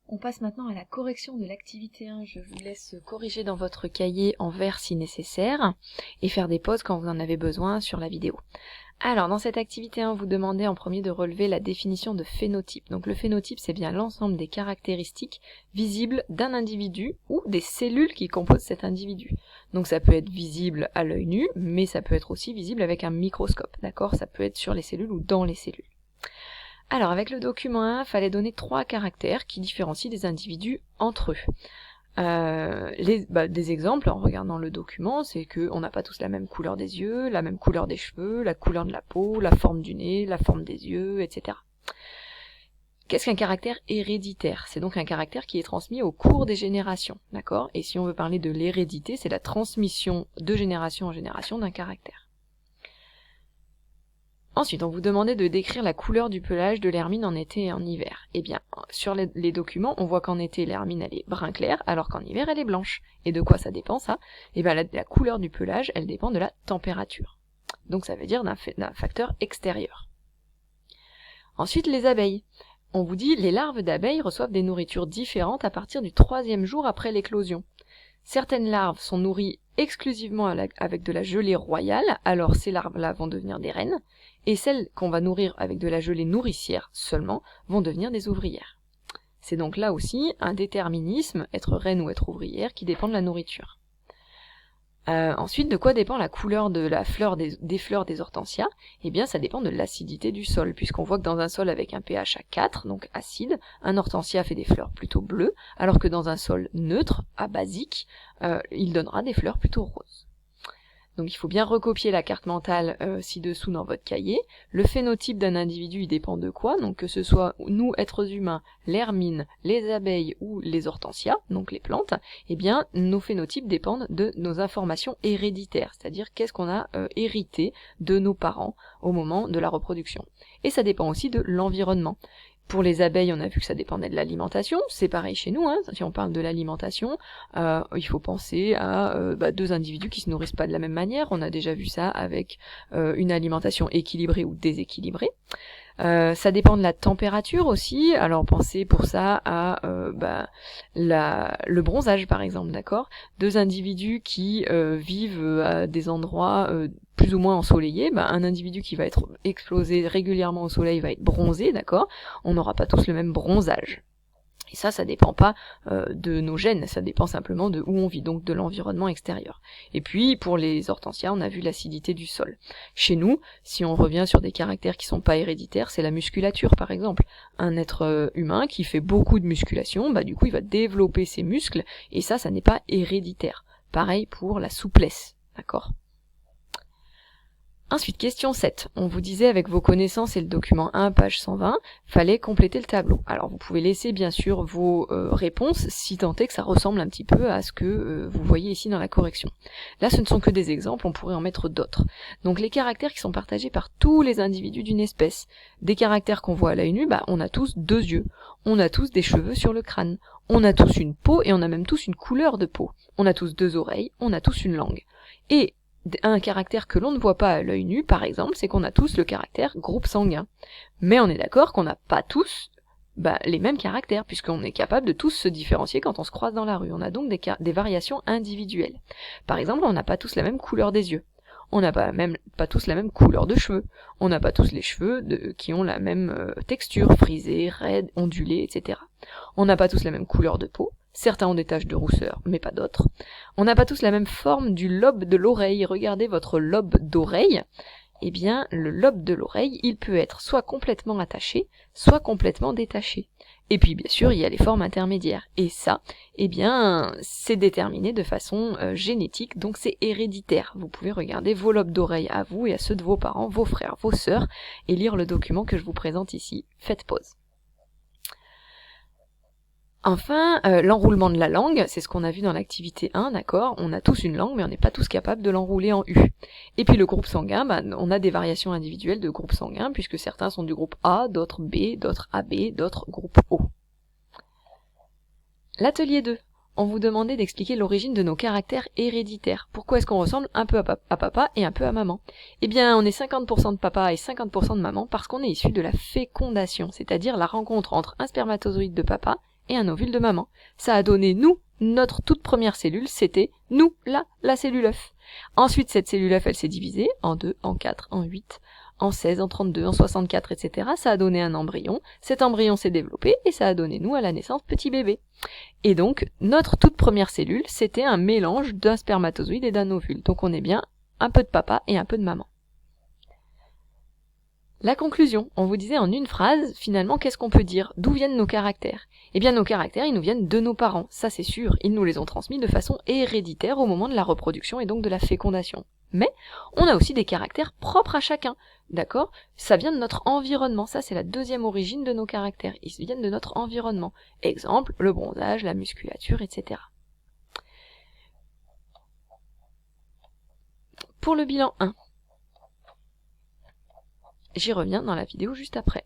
On passe maintenant à la correction de l'activité 1. Je vous laisse corriger dans votre cahier en vert si nécessaire et faire des pauses quand vous en avez besoin sur la vidéo. Alors, dans cette activité 1, vous demandez en premier de relever la définition de phénotype. Donc le phénotype, c'est bien l'ensemble des caractéristiques visibles d'un individu ou des cellules qui composent cet individu. Donc ça peut être visible à l'œil nu, mais ça peut être aussi visible avec un microscope, d'accord ? Ça peut être sur les cellules ou dans les cellules. Alors, avec le document 1, il fallait donner 3 caractères qui différencient des individus entre eux. Des exemples, en regardant le document, c'est qu'on n'a pas tous la même couleur des yeux, la même couleur des cheveux, la couleur de la peau, la forme du nez, la forme des yeux, etc. Qu'est-ce qu'un caractère héréditaire ? C'est donc un caractère qui est transmis au cours des générations, d'accord ? Et si on veut parler de l'hérédité, c'est la transmission de génération en génération d'un caractère. Ensuite, on vous demandait de décrire la couleur du pelage de l'hermine en été et en hiver. Eh bien, sur les documents, on voit qu'en été, l'hermine, elle est brun clair, alors qu'en hiver, elle est blanche. Et de quoi ça dépend, ça ? Eh bien, la couleur du pelage, elle dépend de la température. Donc, ça veut dire d'un facteur extérieur. Ensuite, les abeilles. On vous dit, les larves d'abeilles reçoivent des nourritures différentes à partir du 3e jour après l'éclosion. Certaines larves sont nourries exclusivement avec de la gelée royale, alors ces larves-là vont devenir des reines, et celles qu'on va nourrir avec de la gelée nourricière seulement vont devenir des ouvrières. C'est donc là aussi un déterminisme, être reine ou être ouvrière, qui dépend de la nourriture. Ensuite, de quoi dépend la couleur de la fleur des fleurs des hortensias ? Eh bien, ça dépend de l'acidité du sol, puisqu'on voit que dans un sol avec un pH à 4, donc acide, un hortensia fait des fleurs plutôt bleues, alors que dans un sol neutre, à basique, il donnera des fleurs plutôt roses. Donc il faut bien recopier la carte mentale ci-dessous dans votre cahier. Le phénotype d'un individu, il dépend de quoi ? Donc que ce soit nous, êtres humains, l'hermine, les abeilles ou les hortensias, donc les plantes, eh bien nos phénotypes dépendent de nos informations héréditaires, c'est-à-dire qu'est-ce qu'on a hérité de nos parents au moment de la reproduction. Et ça dépend aussi de l'environnement. Pour les abeilles, on a vu que ça dépendait de l'alimentation, c'est pareil chez nous, hein. Si on parle de l'alimentation, il faut penser à 2 individus qui se nourrissent pas de la même manière, on a déjà vu ça avec une alimentation équilibrée ou déséquilibrée. Ça dépend de la température aussi, alors pensez pour ça à le bronzage par exemple, d'accord ? 2 individus qui vivent à des endroits plus ou moins ensoleillés, un individu qui va être exposé régulièrement au soleil va être bronzé, d'accord ? On n'aura pas tous le même bronzage. Et ça dépend pas de nos gènes, ça dépend simplement de où on vit, donc de l'environnement extérieur. Et puis, pour les hortensias, on a vu l'acidité du sol. Chez nous, si on revient sur des caractères qui sont pas héréditaires, c'est la musculature, par exemple. Un être humain qui fait beaucoup de musculation, du coup, il va développer ses muscles, et ça n'est pas héréditaire. Pareil pour la souplesse, d'accord ? Ensuite, question 7. On vous disait avec vos connaissances et le document 1, page 120, fallait compléter le tableau. Alors, vous pouvez laisser bien sûr vos réponses si tant est que ça ressemble un petit peu à ce que vous voyez ici dans la correction. Là, ce ne sont que des exemples, on pourrait en mettre d'autres. Donc, les caractères qui sont partagés par tous les individus d'une espèce. Des caractères qu'on voit à l'œil nu, on a tous 2 yeux. On a tous des cheveux sur le crâne. On a tous une peau et on a même tous une couleur de peau. On a tous 2 oreilles, on a tous une langue. Et un caractère que l'on ne voit pas à l'œil nu, par exemple, c'est qu'on a tous le caractère groupe sanguin. Mais on est d'accord qu'on n'a pas tous les mêmes caractères, puisqu'on est capable de tous se différencier quand on se croise dans la rue. On a donc des variations individuelles. Par exemple, on n'a pas tous la même couleur des yeux. On n'a pas tous la même couleur de cheveux. On n'a pas tous les cheveux qui ont la même texture, frisés, raides, ondulés, etc. On n'a pas tous la même couleur de peau. Certains ont des taches de rousseur, mais pas d'autres. On n'a pas tous la même forme du lobe de l'oreille. Regardez votre lobe d'oreille. Eh bien, le lobe de l'oreille, il peut être soit complètement attaché, soit complètement détaché. Et puis, bien sûr, il y a les formes intermédiaires. Et ça, eh bien, c'est déterminé de façon génétique, donc c'est héréditaire. Vous pouvez regarder vos lobes d'oreille à vous et à ceux de vos parents, vos frères, vos sœurs, et lire le document que je vous présente ici. Faites pause. Enfin, l'enroulement de la langue, c'est ce qu'on a vu dans l'activité 1, d'accord ? On a tous une langue, mais on n'est pas tous capables de l'enrouler en U. Et puis le groupe sanguin, on a des variations individuelles de groupe sanguin, puisque certains sont du groupe A, d'autres B, d'autres AB, d'autres groupe O. L'atelier 2. On vous demandait d'expliquer l'origine de nos caractères héréditaires. Pourquoi est-ce qu'on ressemble un peu à papa et un peu à maman ? Eh bien, on est 50% de papa et 50% de maman parce qu'on est issu de la fécondation, c'est-à-dire la rencontre entre un spermatozoïde de papa et un ovule de maman. Ça a donné nous, notre toute première cellule, c'était nous, là, la cellule œuf. Ensuite, cette cellule œuf, elle s'est divisée en 2, en 4, en 8, en 16, en 32, en 64, etc. Ça a donné un embryon. Cet embryon s'est développé et ça a donné nous à la naissance petit bébé. Et donc, notre toute première cellule, c'était un mélange d'un spermatozoïde et d'un ovule. Donc on est bien un peu de papa et un peu de maman. La conclusion, on vous disait en une phrase, finalement, qu'est-ce qu'on peut dire? D'où viennent nos caractères? Eh bien, nos caractères, ils nous viennent de nos parents, ça c'est sûr, ils nous les ont transmis de façon héréditaire au moment de la reproduction et donc de la fécondation. Mais, on a aussi des caractères propres à chacun, d'accord? Ça vient de notre environnement, ça c'est la deuxième origine de nos caractères, ils viennent de notre environnement. Exemple, le bronzage, la musculature, etc. Pour le bilan 1, j'y reviens dans la vidéo juste après.